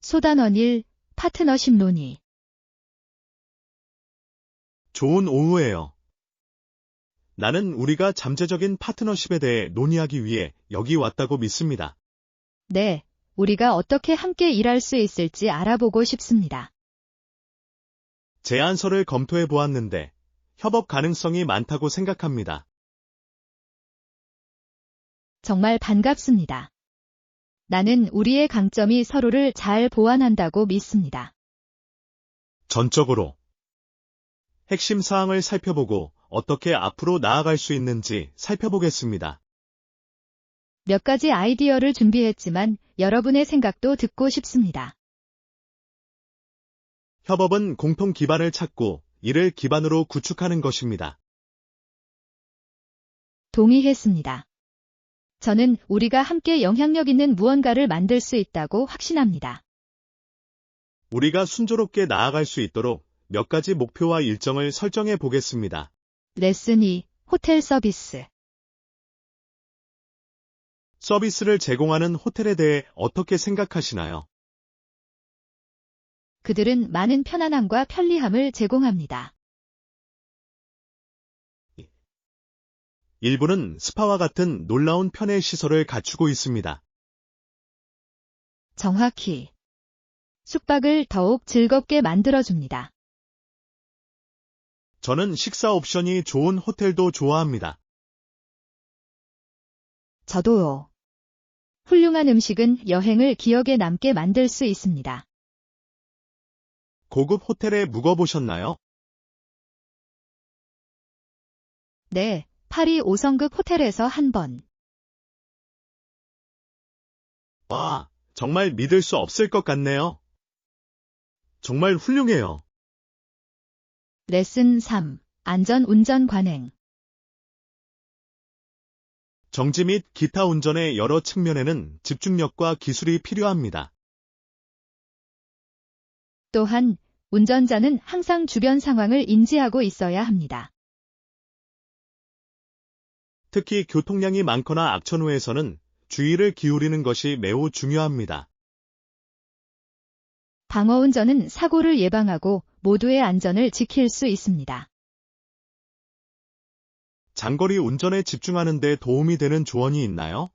소단원 1, 파트너십 논의. 좋은 오후예요. 나는 우리가 잠재적인 파트너십에 대해 논의하기 위해 여기 왔다고 믿습니다. 네, 우리가 어떻게 함께 일할 수 있을지 알아보고 싶습니다. 제안서를 검토해 보았는데 협업 가능성이 많다고 생각합니다. 정말 반갑습니다. 나는 우리의 강점이 서로를 잘 보완한다고 믿습니다. 전적으로 핵심 사항을 살펴보고 어떻게 앞으로 나아갈 수 있는지 살펴보겠습니다. 몇 가지 아이디어를 준비했지만 여러분의 생각도 듣고 싶습니다. 협업은 공통 기반을 찾고 이를 기반으로 구축하는 것입니다. 동의했습니다. 저는 우리가 함께 영향력 있는 무언가를 만들 수 있다고 확신합니다. 우리가 순조롭게 나아갈 수 있도록 몇 가지 목표와 일정을 설정해 보겠습니다. 레슨 2, 호텔 서비스. 서비스를 제공하는 호텔에 대해 어떻게 생각하시나요? 그들은 많은 편안함과 편리함을 제공합니다. 일부는 스파와 같은 놀라운 편의 시설을 갖추고 있습니다. 정확히. 숙박을 더욱 즐겁게 만들어줍니다. 저는 식사 옵션이 좋은 호텔도 좋아합니다. 저도요. 훌륭한 음식은 여행을 기억에 남게 만들 수 있습니다. 고급 호텔에 묵어보셨나요? 네, 파리 5성급 호텔에서 한 번. 와, 정말 믿을 수 없을 것 같네요. 정말 훌륭해요. 레슨 3, 안전 운전 관행. 정지 및 기타 운전의 여러 측면에는 집중력과 기술이 필요합니다. 또한 운전자는 항상 주변 상황을 인지하고 있어야 합니다. 특히 교통량이 많거나 악천후에서는 주의를 기울이는 것이 매우 중요합니다. 방어 운전은 사고를 예방하고 모두의 안전을 지킬 수 있습니다. 장거리 운전에 집중하는 데 도움이 되는 조언이 있나요?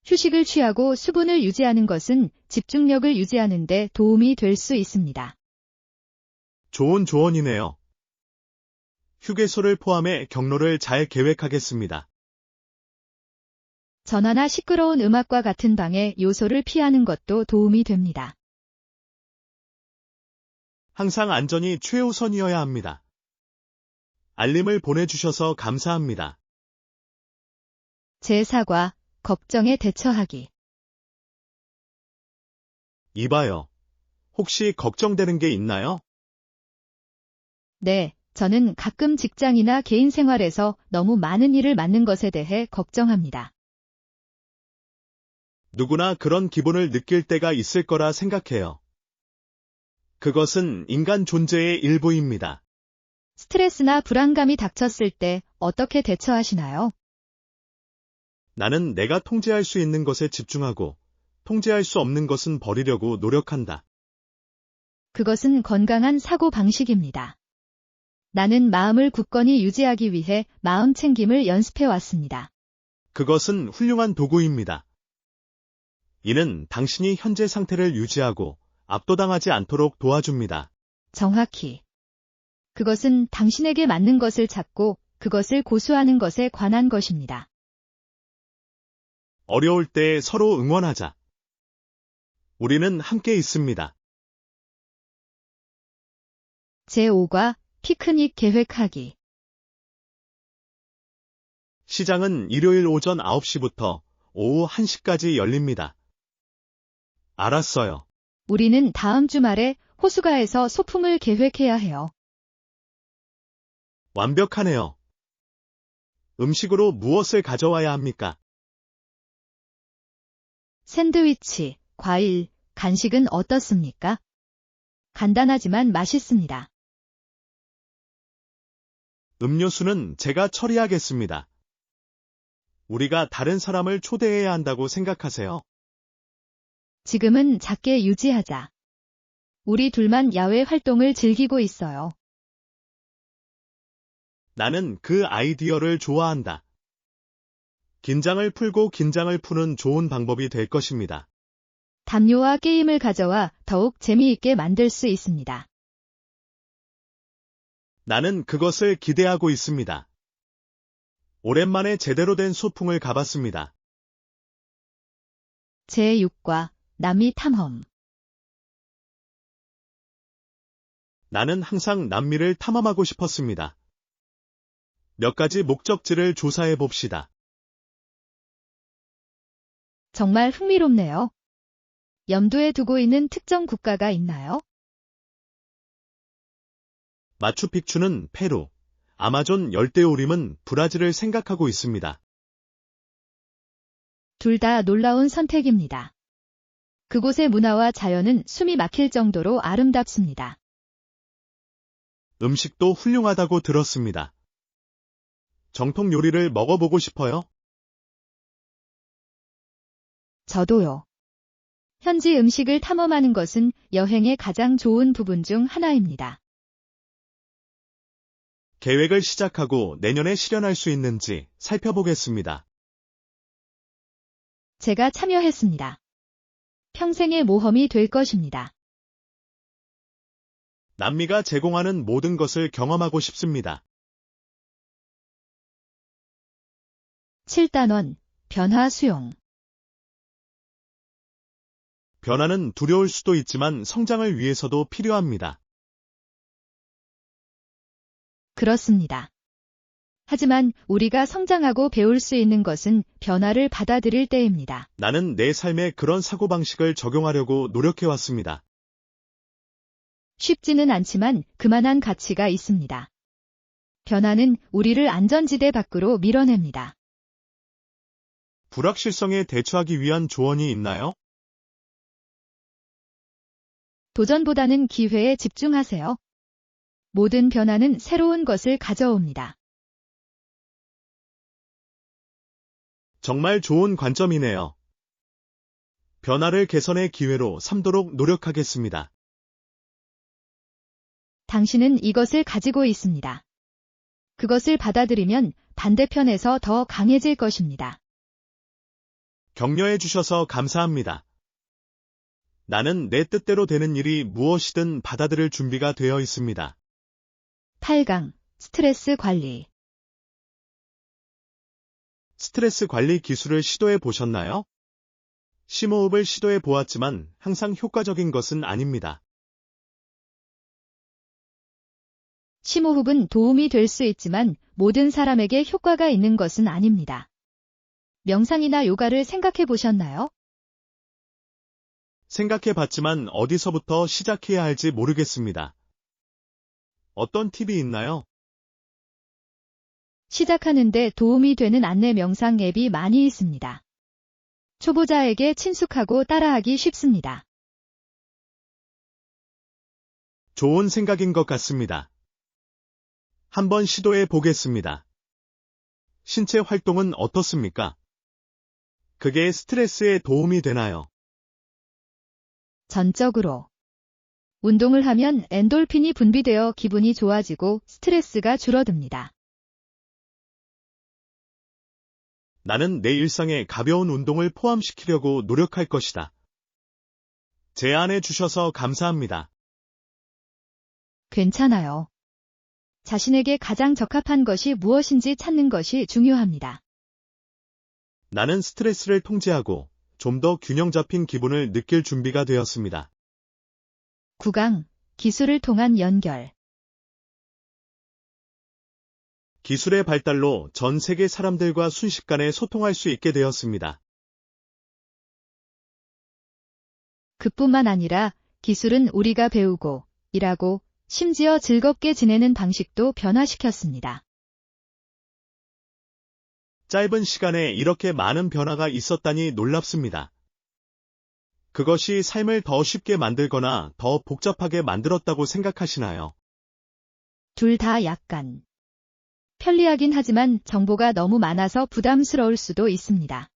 휴식을 취하고 수분을 유지하는 것은 집중력을 유지하는 데 도움이 될 수 있습니다. 좋은 조언이네요. 휴게소를 포함해 경로를 잘 계획하겠습니다. 전화나 시끄러운 음악과 같은 방해 요소를 피하는 것도 도움이 됩니다. 항상 안전이 최우선이어야 합니다. 알림을 보내주셔서 감사합니다. 제 사과, 걱정에 대처하기. 이봐요. 혹시 걱정되는 게 있나요? 네, 저는 가끔 직장이나 개인 생활에서 너무 많은 일을 맡는 것에 대해 걱정합니다. 누구나 그런 기분을 느낄 때가 있을 거라 생각해요. 그것은 인간 존재의 일부입니다. 스트레스나 불안감이 닥쳤을 때 어떻게 대처하시나요? 나는 내가 통제할 수 있는 것에 집중하고 통제할 수 없는 것은 버리려고 노력한다. 그것은 건강한 사고 방식입니다. 나는 마음을 굳건히 유지하기 위해 마음 챙김을 연습해 왔습니다. 그것은 훌륭한 도구입니다. 이는 당신이 현재 상태를 유지하고 압도당하지 않도록 도와줍니다. 정확히. 그것은 당신에게 맞는 것을 찾고 그것을 고수하는 것에 관한 것입니다. 어려울 때 서로 응원하자. 우리는 함께 있습니다. 제5과 피크닉 계획하기. 시장은 일요일 오전 9시부터 오후 1시까지 열립니다. 알았어요. 우리는 다음 주말에 호수가에서 소풍을 계획해야 해요. 완벽하네요. 음식으로 무엇을 가져와야 합니까? 샌드위치, 과일, 간식은 어떻습니까? 간단하지만 맛있습니다. 음료수는 제가 처리하겠습니다. 우리가 다른 사람을 초대해야 한다고 생각하세요? 지금은 작게 유지하자. 우리 둘만 야외 활동을 즐기고 있어요. 나는 그 아이디어를 좋아한다. 긴장을 풀고 긴장을 푸는 좋은 방법이 될 것입니다. 담요와 게임을 가져와 더욱 재미있게 만들 수 있습니다. 나는 그것을 기대하고 있습니다. 오랜만에 제대로 된 소풍을 가봤습니다. 제6과 남미 탐험. 나는 항상 남미를 탐험하고 싶었습니다. 몇 가지 목적지를 조사해 봅시다. 정말 흥미롭네요. 염두에 두고 있는 특정 국가가 있나요? 마추픽추는 페루, 아마존 열대우림은 브라질을 생각하고 있습니다. 둘 다 놀라운 선택입니다. 그곳의 문화와 자연은 숨이 막힐 정도로 아름답습니다. 음식도 훌륭하다고 들었습니다. 정통 요리를 먹어보고 싶어요? 저도요. 현지 음식을 탐험하는 것은 여행의 가장 좋은 부분 중 하나입니다. 계획을 시작하고 내년에 실현할 수 있는지 살펴보겠습니다. 제가 참여했습니다. 평생의 모험이 될 것입니다. 남미가 제공하는 모든 것을 경험하고 싶습니다. 7단원, 변화 수용. 변화는 두려울 수도 있지만 성장을 위해서도 필요합니다. 그렇습니다. 하지만 우리가 성장하고 배울 수 있는 것은 변화를 받아들일 때입니다. 나는 내 삶에 그런 사고방식을 적용하려고 노력해왔습니다. 쉽지는 않지만 그만한 가치가 있습니다. 변화는 우리를 안전지대 밖으로 밀어냅니다. 불확실성에 대처하기 위한 조언이 있나요? 도전보다는 기회에 집중하세요. 모든 변화는 새로운 것을 가져옵니다. 정말 좋은 관점이네요. 변화를 개선의 기회로 삼도록 노력하겠습니다. 당신은 이것을 가지고 있습니다. 그것을 받아들이면 반대편에서 더 강해질 것입니다. 격려해 주셔서 감사합니다. 나는 내 뜻대로 되는 일이 무엇이든 받아들일 준비가 되어 있습니다. 8강, 스트레스 관리. 스트레스 관리 기술을 시도해 보셨나요? 심호흡을 시도해 보았지만 항상 효과적인 것은 아닙니다. 심호흡은 도움이 될 수 있지만 모든 사람에게 효과가 있는 것은 아닙니다. 명상이나 요가를 생각해 보셨나요? 생각해 봤지만 어디서부터 시작해야 할지 모르겠습니다. 어떤 팁이 있나요? 시작하는데 도움이 되는 안내 명상 앱이 많이 있습니다. 초보자에게 친숙하고 따라하기 쉽습니다. 좋은 생각인 것 같습니다. 한번 시도해 보겠습니다. 신체 활동은 어떻습니까? 그게 스트레스에 도움이 되나요? 전적으로. 운동을 하면 엔돌핀이 분비되어 기분이 좋아지고 스트레스가 줄어듭니다. 나는 내 일상에 가벼운 운동을 포함시키려고 노력할 것이다. 제안해 주셔서 감사합니다. 괜찮아요. 자신에게 가장 적합한 것이 무엇인지 찾는 것이 중요합니다. 나는 스트레스를 통제하고 좀 더 균형 잡힌 기분을 느낄 준비가 되었습니다. 9강, 기술을 통한 연결. 기술의 발달로 전 세계 사람들과 순식간에 소통할 수 있게 되었습니다. 그뿐만 아니라 기술은 우리가 배우고, 일하고, 심지어 즐겁게 지내는 방식도 변화시켰습니다. 짧은 시간에 이렇게 많은 변화가 있었다니 놀랍습니다. 그것이 삶을 더 쉽게 만들거나 더 복잡하게 만들었다고 생각하시나요? 둘 다 약간. 편리하긴 하지만 정보가 너무 많아서 부담스러울 수도 있습니다.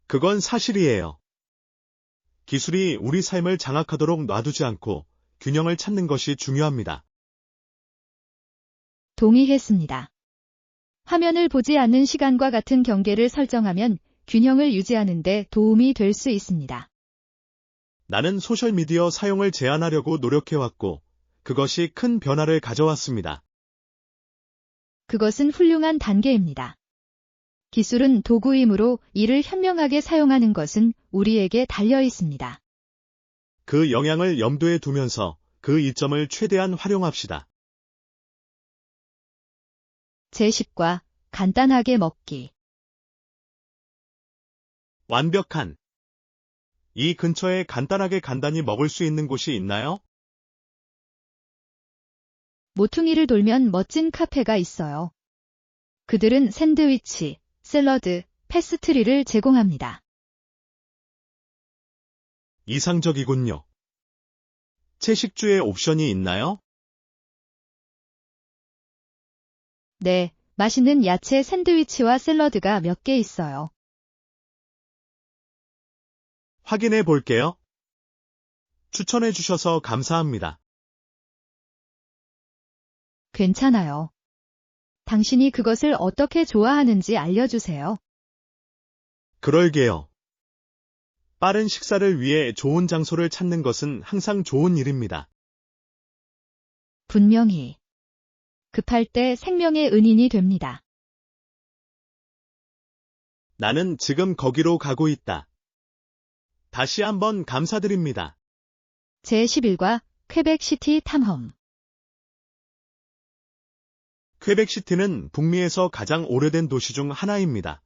그건 사실이에요. 기술이 우리 삶을 장악하도록 놔두지 않고 균형을 찾는 것이 중요합니다. 동의했습니다. 화면을 보지 않는 시간과 같은 경계를 설정하면 균형을 유지하는 데 도움이 될 수 있습니다. 나는 소셜미디어 사용을 제한하려고 노력해왔고, 그것이 큰 변화를 가져왔습니다. 그것은 훌륭한 단계입니다. 기술은 도구이므로 이를 현명하게 사용하는 것은 우리에게 달려 있습니다. 그 영향을 염두에 두면서 그 이점을 최대한 활용합시다. 제10과 간단하게 먹기. 완벽한. 이 근처에 간단히 먹을 수 있는 곳이 있나요? 모퉁이를 돌면 멋진 카페가 있어요. 그들은 샌드위치, 샐러드, 패스트리를 제공합니다. 이상적이군요. 채식주의 옵션이 있나요? 네, 맛있는 야채 샌드위치와 샐러드가 몇 개 있어요. 확인해 볼게요. 추천해 주셔서 감사합니다. 괜찮아요. 당신이 그것을 어떻게 좋아하는지 알려주세요. 그럴게요. 빠른 식사를 위해 좋은 장소를 찾는 것은 항상 좋은 일입니다. 분명히. 급할 때 생명의 은인이 됩니다. 나는 지금 거기로 가고 있다. 다시 한번 감사드립니다. 제11과 퀘벡시티 탐험. 퀘벡시티는 북미에서 가장 오래된 도시 중 하나입니다.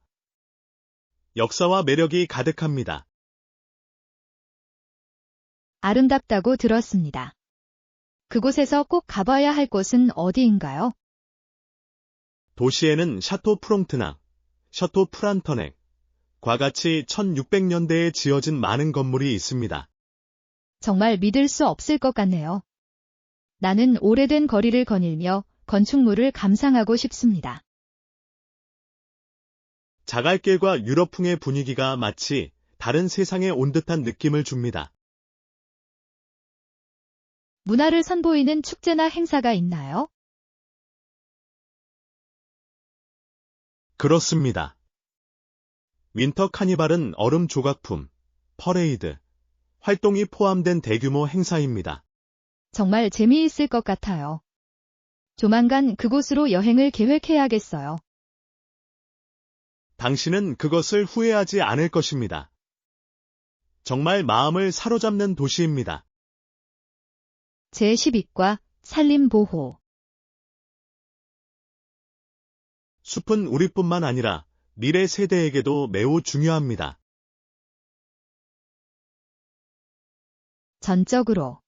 역사와 매력이 가득합니다. 아름답다고 들었습니다. 그곳에서 꼭 가봐야 할 곳은 어디인가요? 도시에는 샤토 프롱트나, 샤토 프란터넥, 과 같이 1600년대에 지어진 많은 건물이 있습니다. 정말 믿을 수 없을 것 같네요. 나는 오래된 거리를 거닐며 건축물을 감상하고 싶습니다. 자갈길과 유럽풍의 분위기가 마치 다른 세상에 온 듯한 느낌을 줍니다. 문화를 선보이는 축제나 행사가 있나요? 그렇습니다. 윈터 카니발은 얼음 조각품, 퍼레이드, 활동이 포함된 대규모 행사입니다. 정말 재미있을 것 같아요. 조만간 그곳으로 여행을 계획해야겠어요. 당신은 그것을 후회하지 않을 것입니다. 정말 마음을 사로잡는 도시입니다. 제12과 산림보호. 숲은 우리뿐만 아니라 미래 세대에게도 매우 중요합니다. 전적으로.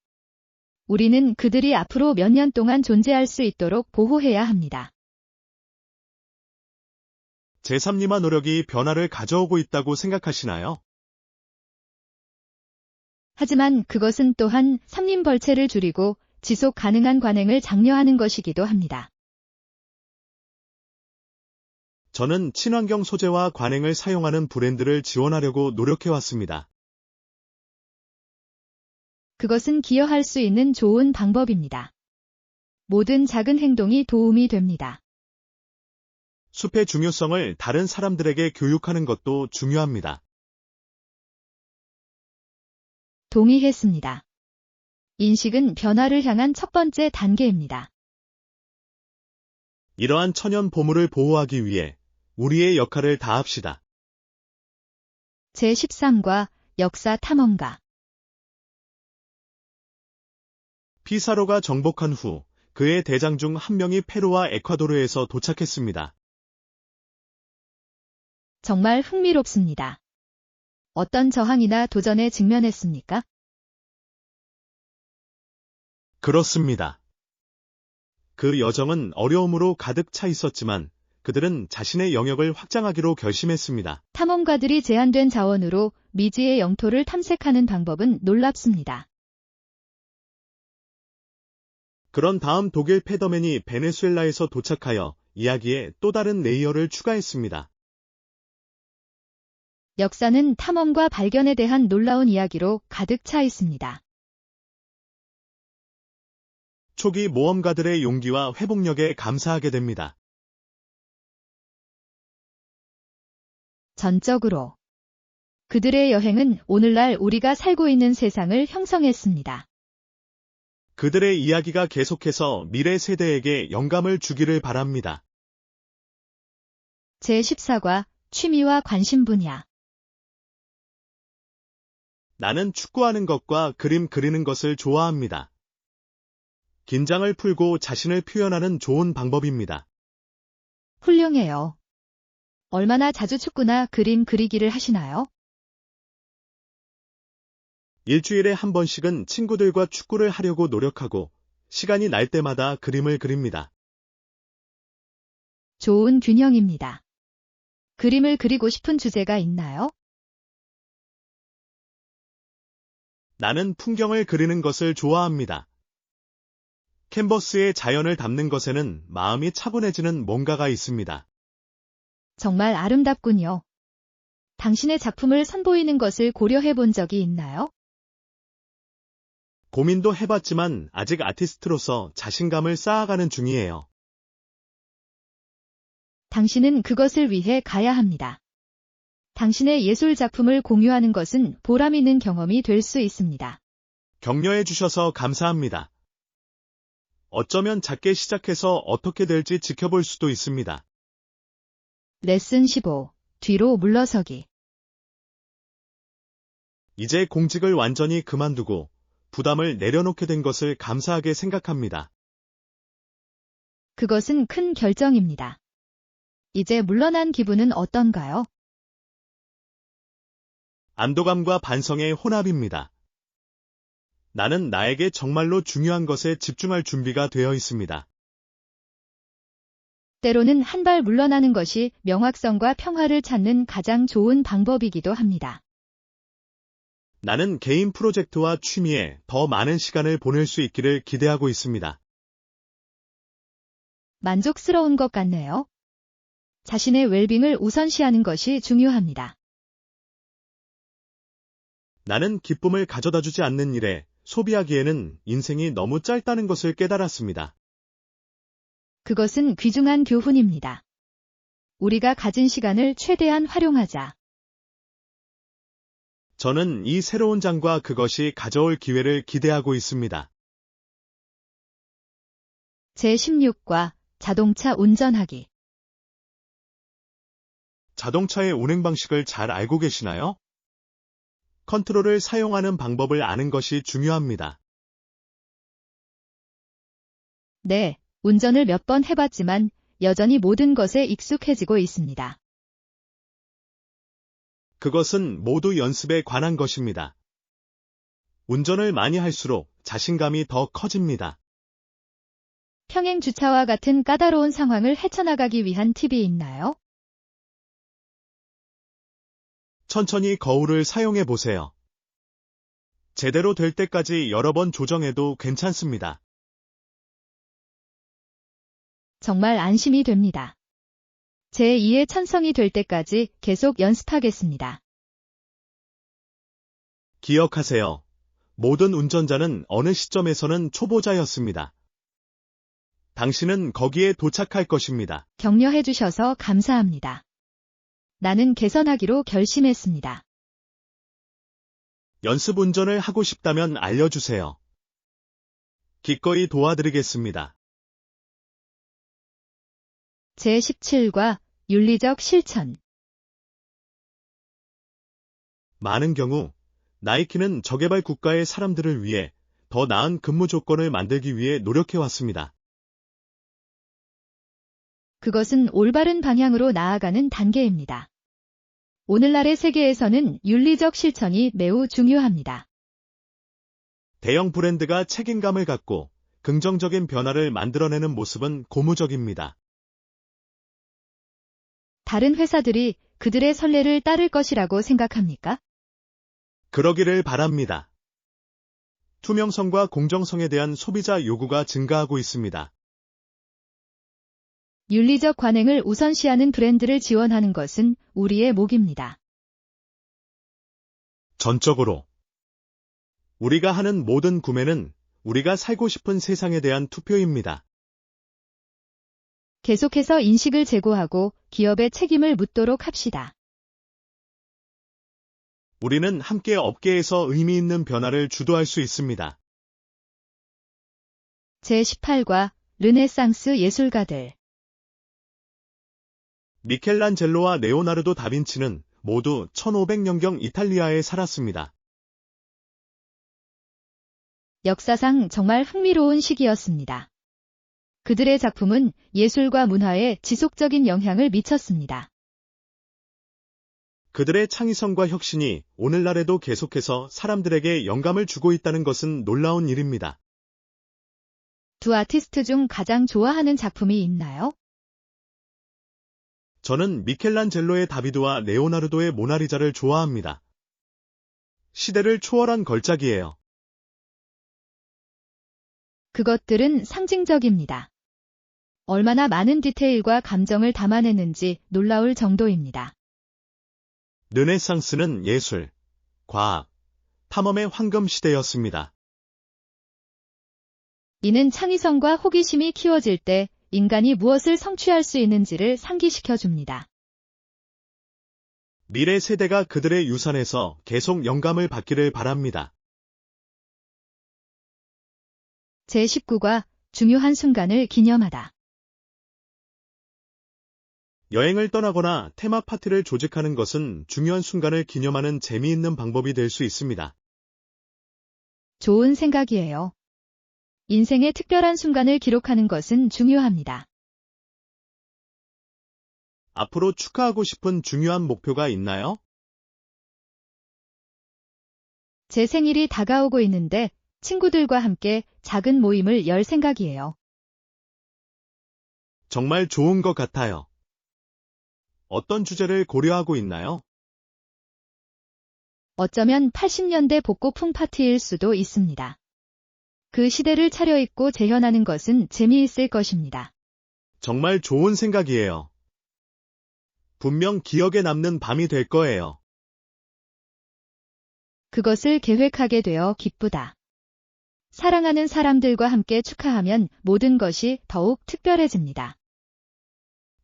우리는 그들이 앞으로 몇 년 동안 존재할 수 있도록 보호해야 합니다. 제3리마 노력이 변화를 가져오고 있다고 생각하시나요? 하지만 그것은 또한 삼림벌채를 줄이고 지속 가능한 관행을 장려하는 것이기도 합니다. 저는 친환경 소재와 관행을 사용하는 브랜드를 지원하려고 노력해왔습니다. 그것은 기여할 수 있는 좋은 방법입니다. 모든 작은 행동이 도움이 됩니다. 숲의 중요성을 다른 사람들에게 교육하는 것도 중요합니다. 동의했습니다. 인식은 변화를 향한 첫 번째 단계입니다. 이러한 천연 보물을 보호하기 위해 우리의 역할을 다합시다. 제13과 역사 탐험가. 피사로가 정복한 후 그의 대장 중 한 명이 페루와 에콰도르에서 도착했습니다. 정말 흥미롭습니다. 어떤 저항이나 도전에 직면했습니까? 그렇습니다. 그 여정은 어려움으로 가득 차 있었지만 그들은 자신의 영역을 확장하기로 결심했습니다. 탐험가들이 제한된 자원으로 미지의 영토를 탐색하는 방법은 놀랍습니다. 그런 다음 독일 패더맨이 베네수엘라에서 도착하여 이야기에 또 다른 레이어를 추가했습니다. 역사는 탐험과 발견에 대한 놀라운 이야기로 가득 차 있습니다. 초기 모험가들의 용기와 회복력에 감사하게 됩니다. 전적으로 그들의 여행은 오늘날 우리가 살고 있는 세상을 형성했습니다. 그들의 이야기가 계속해서 미래 세대에게 영감을 주기를 바랍니다. 제14과 취미와 관심 분야. 나는 축구하는 것과 그림 그리는 것을 좋아합니다. 긴장을 풀고 자신을 표현하는 좋은 방법입니다. 훌륭해요. 얼마나 자주 축구나 그림 그리기를 하시나요? 일주일에 한 번씩은 친구들과 축구를 하려고 노력하고 시간이 날 때마다 그림을 그립니다. 좋은 균형입니다. 그림을 그리고 싶은 주제가 있나요? 나는 풍경을 그리는 것을 좋아합니다. 캔버스에 자연을 담는 것에는 마음이 차분해지는 뭔가가 있습니다. 정말 아름답군요. 당신의 작품을 선보이는 것을 고려해 본 적이 있나요? 고민도 해봤지만 아직 아티스트로서 자신감을 쌓아가는 중이에요. 당신은 그것을 위해 가야 합니다. 당신의 예술 작품을 공유하는 것은 보람 있는 경험이 될 수 있습니다. 격려해 주셔서 감사합니다. 어쩌면 작게 시작해서 어떻게 될지 지켜볼 수도 있습니다. 레슨 15. 뒤로 물러서기. 이제 공직을 완전히 그만두고 부담을 내려놓게 된 것을 감사하게 생각합니다. 그것은 큰 결정입니다. 이제 물러난 기분은 어떤가요? 안도감과 반성의 혼합입니다. 나는 나에게 정말로 중요한 것에 집중할 준비가 되어 있습니다. 때로는 한 발 물러나는 것이 명확성과 평화를 찾는 가장 좋은 방법이기도 합니다. 나는 개인 프로젝트와 취미에 더 많은 시간을 보낼 수 있기를 기대하고 있습니다. 만족스러운 것 같네요. 자신의 웰빙을 우선시하는 것이 중요합니다. 나는 기쁨을 가져다주지 않는 일에 소비하기에는 인생이 너무 짧다는 것을 깨달았습니다. 그것은 귀중한 교훈입니다. 우리가 가진 시간을 최대한 활용하자. 저는 이 새로운 장과 그것이 가져올 기회를 기대하고 있습니다. 제16과 자동차 운전하기. 자동차의 운행 방식을 잘 알고 계시나요? 컨트롤을 사용하는 방법을 아는 것이 중요합니다. 네, 운전을 몇 번 해봤지만 여전히 모든 것에 익숙해지고 있습니다. 그것은 모두 연습에 관한 것입니다. 운전을 많이 할수록 자신감이 더 커집니다. 평행 주차와 같은 까다로운 상황을 헤쳐나가기 위한 팁이 있나요? 천천히 거울을 사용해 보세요. 제대로 될 때까지 여러 번 조정해도 괜찮습니다. 정말 안심이 됩니다. 제2의 천성이 될 때까지 계속 연습하겠습니다. 기억하세요. 모든 운전자는 어느 시점에서는 초보자였습니다. 당신은 거기에 도착할 것입니다. 격려해 주셔서 감사합니다. 나는 개선하기로 결심했습니다. 연습 운전을 하고 싶다면 알려주세요. 기꺼이 도와드리겠습니다. 제17과 윤리적 실천. 많은 경우 나이키는 저개발 국가의 사람들을 위해 더 나은 근무 조건을 만들기 위해 노력해왔습니다. 그것은 올바른 방향으로 나아가는 단계입니다. 오늘날의 세계에서는 윤리적 실천이 매우 중요합니다. 대형 브랜드가 책임감을 갖고 긍정적인 변화를 만들어내는 모습은 고무적입니다. 다른 회사들이 그들의 선례를 따를 것이라고 생각합니까? 그러기를 바랍니다. 투명성과 공정성에 대한 소비자 요구가 증가하고 있습니다. 윤리적 관행을 우선시하는 브랜드를 지원하는 것은 우리의 몫입니다. 전적으로. 우리가 하는 모든 구매는 우리가 살고 싶은 세상에 대한 투표입니다. 계속해서 인식을 제고하고 기업에 책임을 묻도록 합시다. 우리는 함께 업계에서 의미 있는 변화를 주도할 수 있습니다. 제18과 르네상스 예술가들. 미켈란젤로와 레오나르도 다빈치는 모두 1500년경 이탈리아에 살았습니다. 역사상 정말 흥미로운 시기였습니다. 그들의 작품은 예술과 문화에 지속적인 영향을 미쳤습니다. 그들의 창의성과 혁신이 오늘날에도 계속해서 사람들에게 영감을 주고 있다는 것은 놀라운 일입니다. 두 아티스트 중 가장 좋아하는 작품이 있나요? 저는 미켈란젤로의 다비드와 레오나르도의 모나리자를 좋아합니다. 시대를 초월한 걸작이에요. 그것들은 상징적입니다. 얼마나 많은 디테일과 감정을 담아내는지 놀라울 정도입니다. 르네상스는 예술, 과학, 탐험의 황금 시대였습니다. 이는 창의성과 호기심이 키워질 때 인간이 무엇을 성취할 수 있는지를 상기시켜 줍니다. 미래 세대가 그들의 유산에서 계속 영감을 받기를 바랍니다. 제19과 중요한 순간을 기념하다. 여행을 떠나거나 테마 파티를 조직하는 것은 중요한 순간을 기념하는 재미있는 방법이 될 수 있습니다. 좋은 생각이에요. 인생의 특별한 순간을 기록하는 것은 중요합니다. 앞으로 축하하고 싶은 중요한 목표가 있나요? 제 생일이 다가오고 있는데 친구들과 함께 작은 모임을 열 생각이에요. 정말 좋은 것 같아요. 어떤 주제를 고려하고 있나요? 어쩌면 80년대 복고풍 파티일 수도 있습니다. 그 시대를 차려입고 재현하는 것은 재미있을 것입니다. 정말 좋은 생각이에요. 분명 기억에 남는 밤이 될 거예요. 그것을 계획하게 되어 기쁘다. 사랑하는 사람들과 함께 축하하면 모든 것이 더욱 특별해집니다.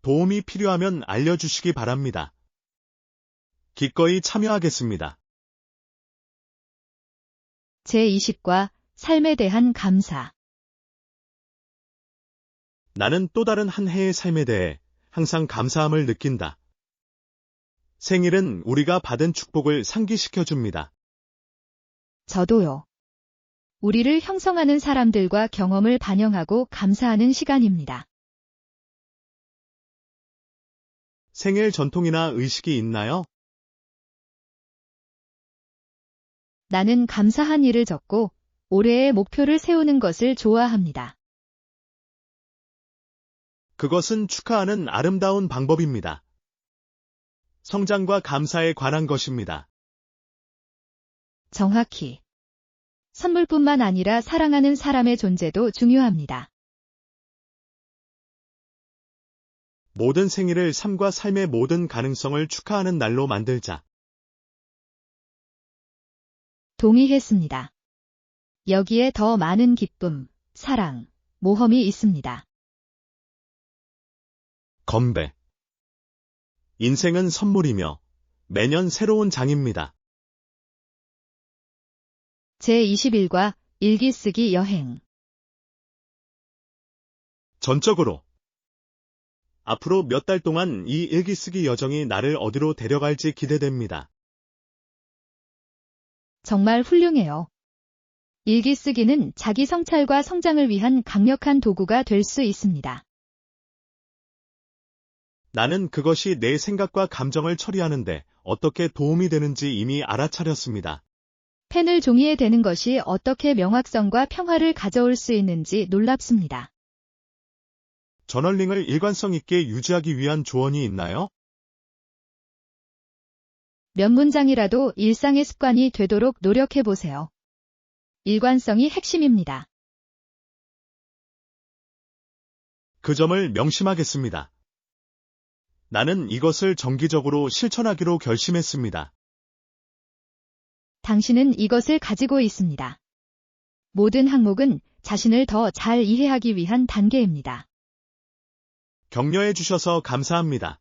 도움이 필요하면 알려주시기 바랍니다. 기꺼이 참여하겠습니다. 제20과 삶에 대한 감사. 나는 또 다른 한 해의 삶에 대해 항상 감사함을 느낀다. 생일은 우리가 받은 축복을 상기시켜 줍니다. 저도요. 우리를 형성하는 사람들과 경험을 반영하고 감사하는 시간입니다. 생일 전통이나 의식이 있나요? 나는 감사한 일을 적고 올해의 목표를 세우는 것을 좋아합니다. 그것은 축하하는 아름다운 방법입니다. 성장과 감사에 관한 것입니다. 정확히. 선물뿐만 아니라 사랑하는 사람의 존재도 중요합니다. 모든 생일을 삶과 삶의 모든 가능성을 축하하는 날로 만들자. 동의했습니다. 여기에 더 많은 기쁨, 사랑, 모험이 있습니다. 건배. 인생은 선물이며 매년 새로운 장입니다. 제21과 일기 쓰기 여행. 전적으로. 앞으로 몇 달 동안 이 일기 쓰기 여정이 나를 어디로 데려갈지 기대됩니다. 정말 훌륭해요. 일기 쓰기는 자기 성찰과 성장을 위한 강력한 도구가 될 수 있습니다. 나는 그것이 내 생각과 감정을 처리하는데 어떻게 도움이 되는지 이미 알아차렸습니다. 펜을 종이에 대는 것이 어떻게 명확성과 평화를 가져올 수 있는지 놀랍습니다. 저널링을 일관성 있게 유지하기 위한 조언이 있나요? 몇 문장이라도 일상의 습관이 되도록 노력해보세요. 일관성이 핵심입니다. 그 점을 명심하겠습니다. 나는 이것을 정기적으로 실천하기로 결심했습니다. 당신은 이것을 가지고 있습니다. 모든 항목은 자신을 더 잘 이해하기 위한 단계입니다. 격려해 주셔서 감사합니다.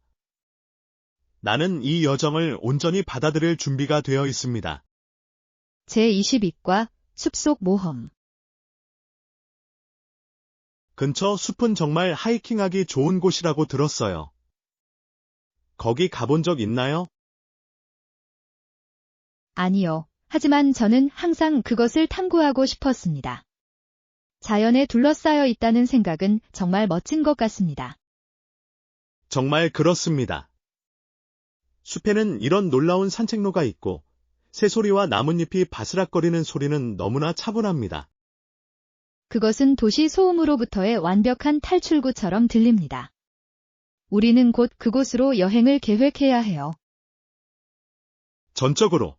나는 이 여정을 온전히 받아들일 준비가 되어 있습니다. 제22과 숲속 모험. 근처 숲은 정말 하이킹하기 좋은 곳이라고 들었어요. 거기 가본 적 있나요? 아니요. 하지만 저는 항상 그것을 탐구하고 싶었습니다. 자연에 둘러싸여 있다는 생각은 정말 멋진 것 같습니다. 정말 그렇습니다. 숲에는 이런 놀라운 산책로가 있고 새소리와 나뭇잎이 바스락거리는 소리는 너무나 차분합니다. 그것은 도시 소음으로부터의 완벽한 탈출구처럼 들립니다. 우리는 곧 그곳으로 여행을 계획해야 해요. 전적으로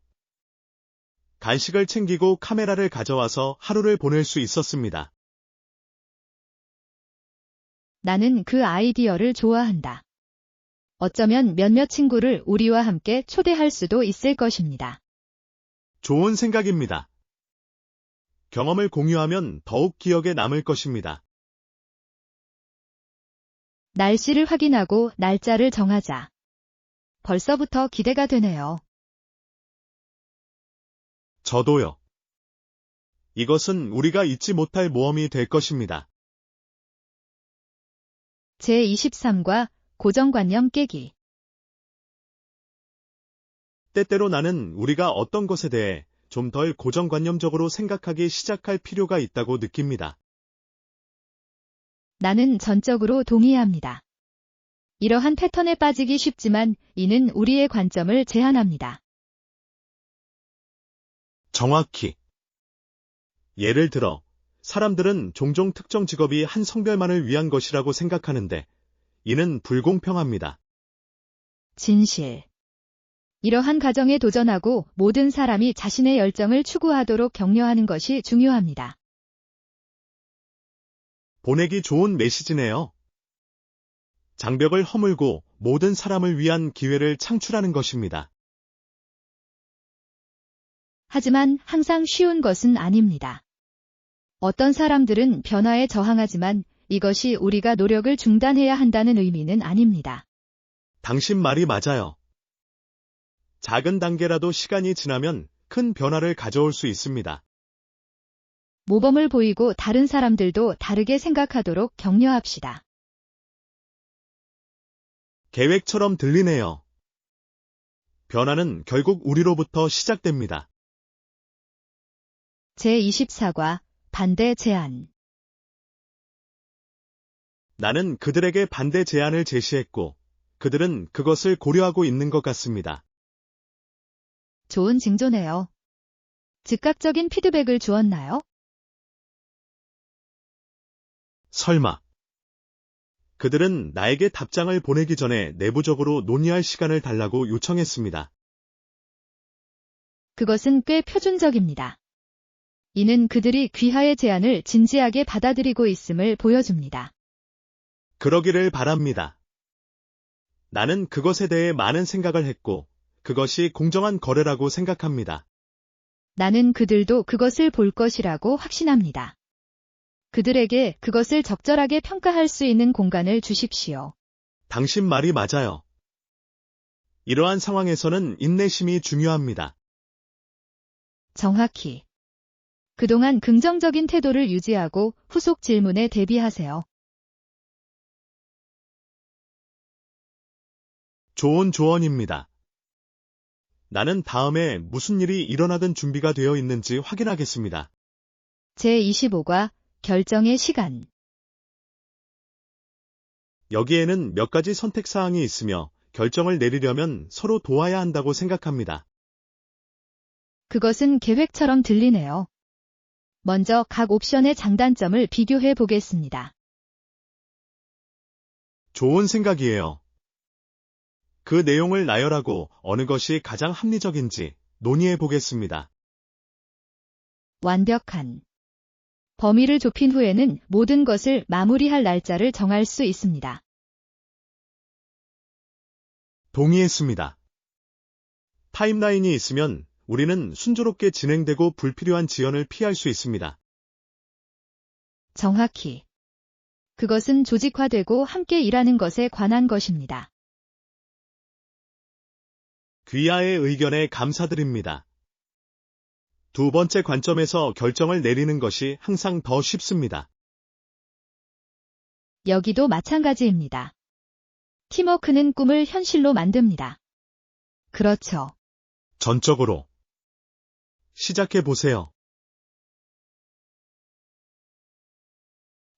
간식을 챙기고 카메라를 가져와서 하루를 보낼 수 있었습니다. 나는 그 아이디어를 좋아한다. 어쩌면 몇몇 친구를 우리와 함께 초대할 수도 있을 것입니다. 좋은 생각입니다. 경험을 공유하면 더욱 기억에 남을 것입니다. 날씨를 확인하고 날짜를 정하자. 벌써부터 기대가 되네요. 저도요. 이것은 우리가 잊지 못할 모험이 될 것입니다. 제23과 고정관념 깨기. 때때로 나는 우리가 어떤 것에 대해 좀 덜 고정관념적으로 생각하기 시작할 필요가 있다고 느낍니다. 나는 전적으로 동의합니다. 이러한 패턴에 빠지기 쉽지만 이는 우리의 관점을 제한합니다. 정확히. 예를 들어, 사람들은 종종 특정 직업이 한 성별만을 위한 것이라고 생각하는데, 이는 불공평합니다. 진실. 이러한 가정에 도전하고 모든 사람이 자신의 열정을 추구하도록 격려하는 것이 중요합니다. 보내기 좋은 메시지네요. 장벽을 허물고 모든 사람을 위한 기회를 창출하는 것입니다. 하지만 항상 쉬운 것은 아닙니다. 어떤 사람들은 변화에 저항하지만 이것이 우리가 노력을 중단해야 한다는 의미는 아닙니다. 당신 말이 맞아요. 작은 단계라도 시간이 지나면 큰 변화를 가져올 수 있습니다. 모범을 보이고 다른 사람들도 다르게 생각하도록 격려합시다. 계획처럼 들리네요. 변화는 결국 우리로부터 시작됩니다. 제24과 반대 제안. 나는 그들에게 반대 제안을 제시했고, 그들은 그것을 고려하고 있는 것 같습니다. 좋은 징조네요. 즉각적인 피드백을 주었나요? 설마. 그들은 나에게 답장을 보내기 전에 내부적으로 논의할 시간을 달라고 요청했습니다. 그것은 꽤 표준적입니다. 이는 그들이 귀하의 제안을 진지하게 받아들이고 있음을 보여줍니다. 그러기를 바랍니다. 나는 그것에 대해 많은 생각을 했고, 그것이 공정한 거래라고 생각합니다. 나는 그들도 그것을 볼 것이라고 확신합니다. 그들에게 그것을 적절하게 평가할 수 있는 공간을 주십시오. 당신 말이 맞아요. 이러한 상황에서는 인내심이 중요합니다. 정확히. 그동안 긍정적인 태도를 유지하고 후속 질문에 대비하세요. 좋은 조언입니다. 나는 다음에 무슨 일이 일어나든 준비가 되어 있는지 확인하겠습니다. 제25과 결정의 시간. 여기에는 몇 가지 선택사항이 있으며 결정을 내리려면 서로 도와야 한다고 생각합니다. 그것은 계획처럼 들리네요. 먼저 각 옵션의 장단점을 비교해 보겠습니다. 좋은 생각이에요. 그 내용을 나열하고 어느 것이 가장 합리적인지 논의해 보겠습니다. 완벽한. 범위를 좁힌 후에는 모든 것을 마무리할 날짜를 정할 수 있습니다. 동의했습니다. 타임라인이 있으면 우리는 순조롭게 진행되고 불필요한 지연을 피할 수 있습니다. 정확히. 그것은 조직화되고 함께 일하는 것에 관한 것입니다. 귀하의 의견에 감사드립니다. 두 번째 관점에서 결정을 내리는 것이 항상 더 쉽습니다. 여기도 마찬가지입니다. 팀워크는 꿈을 현실로 만듭니다. 그렇죠. 전적으로. 시작해 보세요.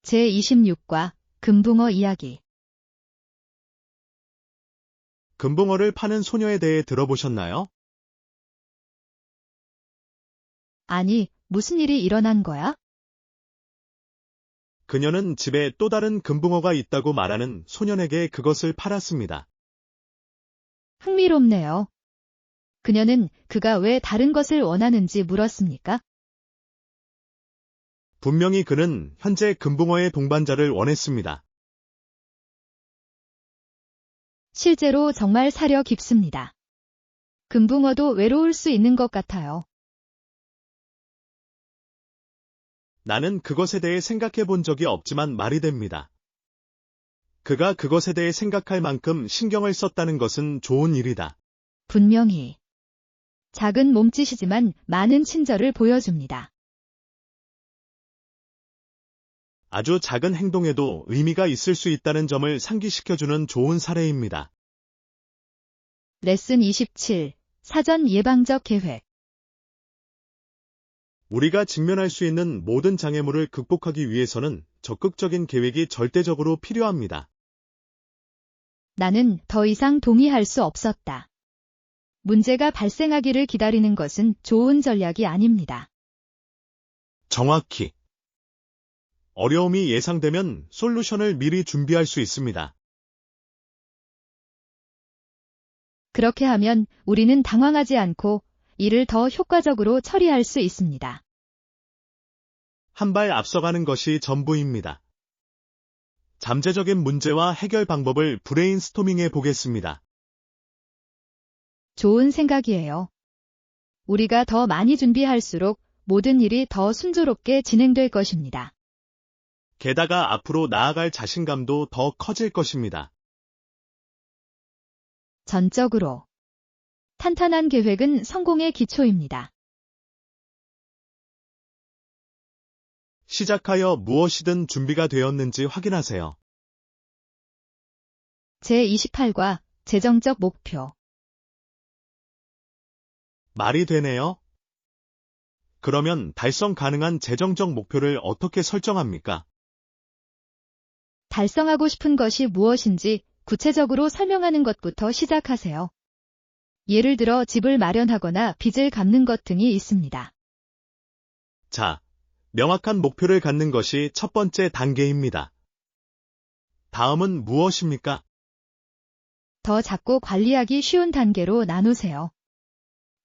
제26과 금붕어 이야기. 금붕어를 파는 소녀에 대해 들어보셨나요? 아니, 무슨 일이 일어난 거야? 그녀는 집에 또 다른 금붕어가 있다고 말하는 소년에게 그것을 팔았습니다. 흥미롭네요. 그녀는 그가 왜 다른 것을 원하는지 물었습니까? 분명히 그는 현재 금붕어의 동반자를 원했습니다. 실제로 정말 사려 깊습니다. 금붕어도 외로울 수 있는 것 같아요. 나는 그것에 대해 생각해 본 적이 없지만 말이 됩니다. 그가 그것에 대해 생각할 만큼 신경을 썼다는 것은 좋은 일이다. 분명히. 작은 몸짓이지만 많은 친절을 보여줍니다. 아주 작은 행동에도 의미가 있을 수 있다는 점을 상기시켜주는 좋은 사례입니다. 레슨 27. 사전 예방적 계획. 우리가 직면할 수 있는 모든 장애물을 극복하기 위해서는 적극적인 계획이 절대적으로 필요합니다. 나는 더 이상 동의할 수 없었다. 문제가 발생하기를 기다리는 것은 좋은 전략이 아닙니다. 정확히. 어려움이 예상되면 솔루션을 미리 준비할 수 있습니다. 그렇게 하면 우리는 당황하지 않고 일을 더 효과적으로 처리할 수 있습니다. 한 발 앞서가는 것이 전부입니다. 잠재적인 문제와 해결 방법을 브레인스토밍해 보겠습니다. 좋은 생각이에요. 우리가 더 많이 준비할수록 모든 일이 더 순조롭게 진행될 것입니다. 게다가 앞으로 나아갈 자신감도 더 커질 것입니다. 전적으로. 탄탄한 계획은 성공의 기초입니다. 시작하여 무엇이든 준비가 되었는지 확인하세요. 제28과 재정적 목표. 말이 되네요. 그러면 달성 가능한 재정적 목표를 어떻게 설정합니까? 달성하고 싶은 것이 무엇인지 구체적으로 설명하는 것부터 시작하세요. 예를 들어 집을 마련하거나 빚을 갚는 것 등이 있습니다. 자, 명확한 목표를 갖는 것이 첫 번째 단계입니다. 다음은 무엇입니까? 더 작고 관리하기 쉬운 단계로 나누세요.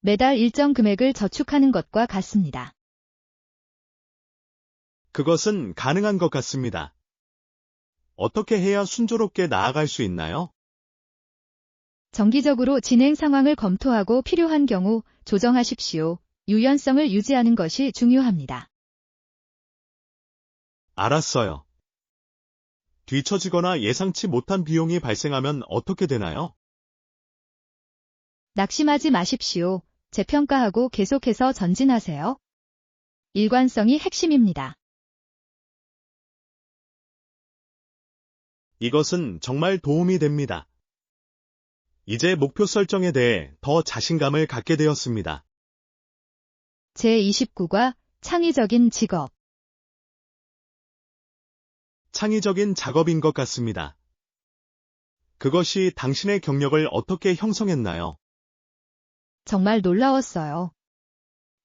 매달 일정 금액을 저축하는 것과 같습니다. 그것은 가능한 것 같습니다. 어떻게 해야 순조롭게 나아갈 수 있나요? 정기적으로 진행 상황을 검토하고 필요한 경우 조정하십시오. 유연성을 유지하는 것이 중요합니다. 알았어요. 뒤처지거나 예상치 못한 비용이 발생하면 어떻게 되나요? 낙심하지 마십시오. 재평가하고 계속해서 전진하세요. 일관성이 핵심입니다. 이것은 정말 도움이 됩니다. 이제 목표 설정에 대해 더 자신감을 갖게 되었습니다. 제29과 창의적인 직업. 창의적인 작업인 것 같습니다. 그것이 당신의 경력을 어떻게 형성했나요? 정말 놀라웠어요.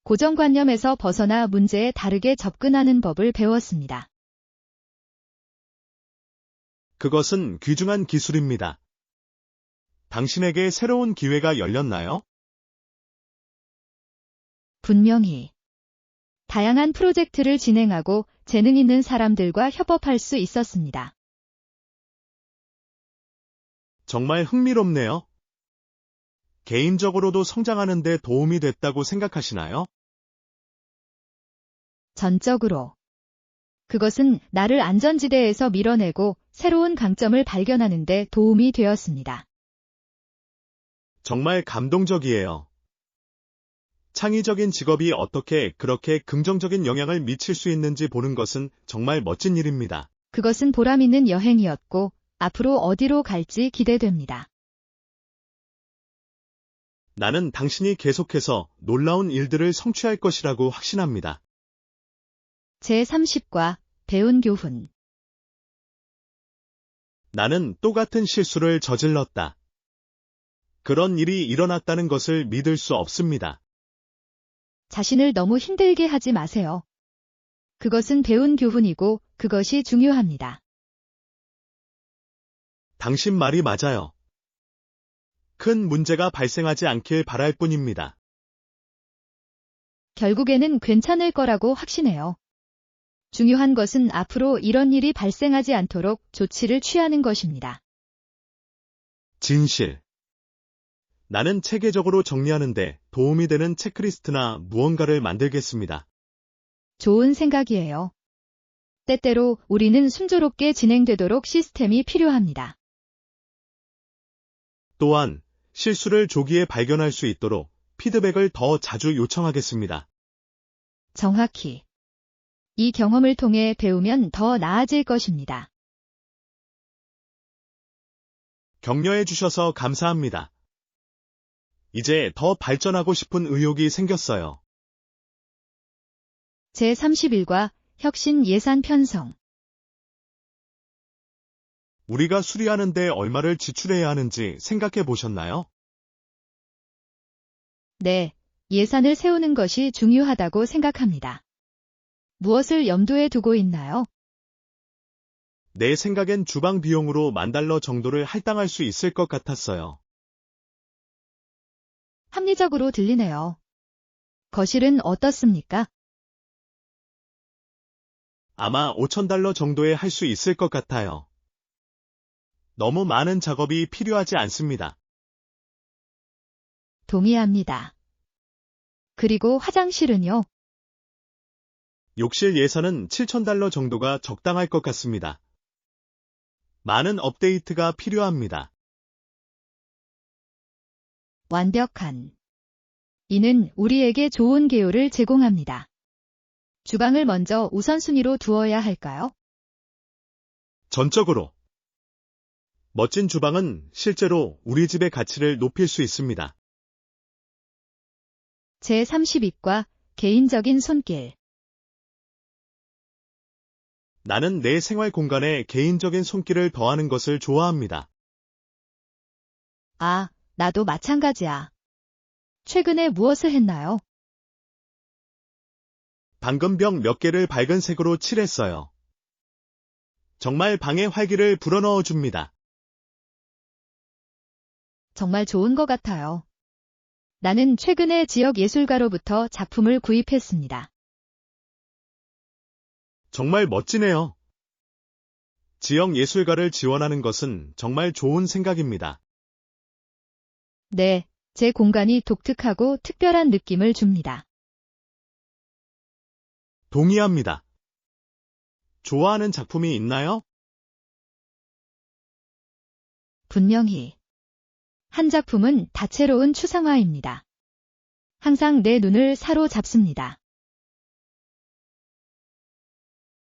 고정관념에서 벗어나 문제에 다르게 접근하는 법을 배웠습니다. 그것은 귀중한 기술입니다. 당신에게 새로운 기회가 열렸나요? 분명히. 다양한 프로젝트를 진행하고 재능 있는 사람들과 협업할 수 있었습니다. 정말 흥미롭네요. 개인적으로도 성장하는 데 도움이 됐다고 생각하시나요? 전적으로. 그것은 나를 안전지대에서 밀어내고 새로운 강점을 발견하는 데 도움이 되었습니다. 정말 감동적이에요. 창의적인 직업이 어떻게 그렇게 긍정적인 영향을 미칠 수 있는지 보는 것은 정말 멋진 일입니다. 그것은 보람 있는 여행이었고, 앞으로 어디로 갈지 기대됩니다. 나는 당신이 계속해서 놀라운 일들을 성취할 것이라고 확신합니다. 제30과 배운 교훈. 나는 똑같은 실수를 저질렀다. 그런 일이 일어났다는 것을 믿을 수 없습니다. 자신을 너무 힘들게 하지 마세요. 그것은 배운 교훈이고 그것이 중요합니다. 당신 말이 맞아요. 큰 문제가 발생하지 않길 바랄 뿐입니다. 결국에는 괜찮을 거라고 확신해요. 중요한 것은 앞으로 이런 일이 발생하지 않도록 조치를 취하는 것입니다. 진실. 나는 체계적으로 정리하는데 도움이 되는 체크리스트나 무언가를 만들겠습니다. 좋은 생각이에요. 때때로 우리는 순조롭게 진행되도록 시스템이 필요합니다. 또한 실수를 조기에 발견할 수 있도록 피드백을 더 자주 요청하겠습니다. 정확히. 이 경험을 통해 배우면 더 나아질 것입니다. 격려해 주셔서 감사합니다. 이제 더 발전하고 싶은 의욕이 생겼어요. 제31과 혁신 예산 편성. 우리가 수리하는데 얼마를 지출해야 하는지 생각해 보셨나요? 네, 예산을 세우는 것이 중요하다고 생각합니다. 무엇을 염두에 두고 있나요? 내 생각엔 주방 비용으로 $10,000 정도를 할당할 수 있을 것 같았어요. 합리적으로 들리네요. 거실은 어떻습니까? 아마 $5,000 정도에 할 수 있을 것 같아요. 너무 많은 작업이 필요하지 않습니다. 동의합니다. 그리고 화장실은요? 욕실 예산은 $7,000 정도가 적당할 것 같습니다. 많은 업데이트가 필요합니다. 완벽한. 이는 우리에게 좋은 개요를 제공합니다. 주방을 먼저 우선순위로 두어야 할까요? 전적으로. 멋진 주방은 실제로 우리 집의 가치를 높일 수 있습니다. 제32과 개인적인 손길. 나는 내 생활 공간에 개인적인 손길을 더하는 것을 좋아합니다. 아, 나도 마찬가지야. 최근에 무엇을 했나요? 방금 벽 몇 개를 밝은 색으로 칠했어요. 정말 방의 활기를 불어넣어 줍니다. 정말 좋은 것 같아요. 나는 최근에 지역 예술가로부터 작품을 구입했습니다. 정말 멋지네요. 지역 예술가를 지원하는 것은 정말 좋은 생각입니다. 네, 제 공간이 독특하고 특별한 느낌을 줍니다. 동의합니다. 좋아하는 작품이 있나요? 분명히. 한 작품은 다채로운 추상화입니다. 항상 내 눈을 사로잡습니다.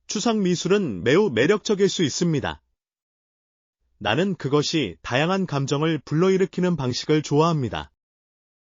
추상 미술은 매우 매력적일 수 있습니다. 나는 그것이 다양한 감정을 불러일으키는 방식을 좋아합니다.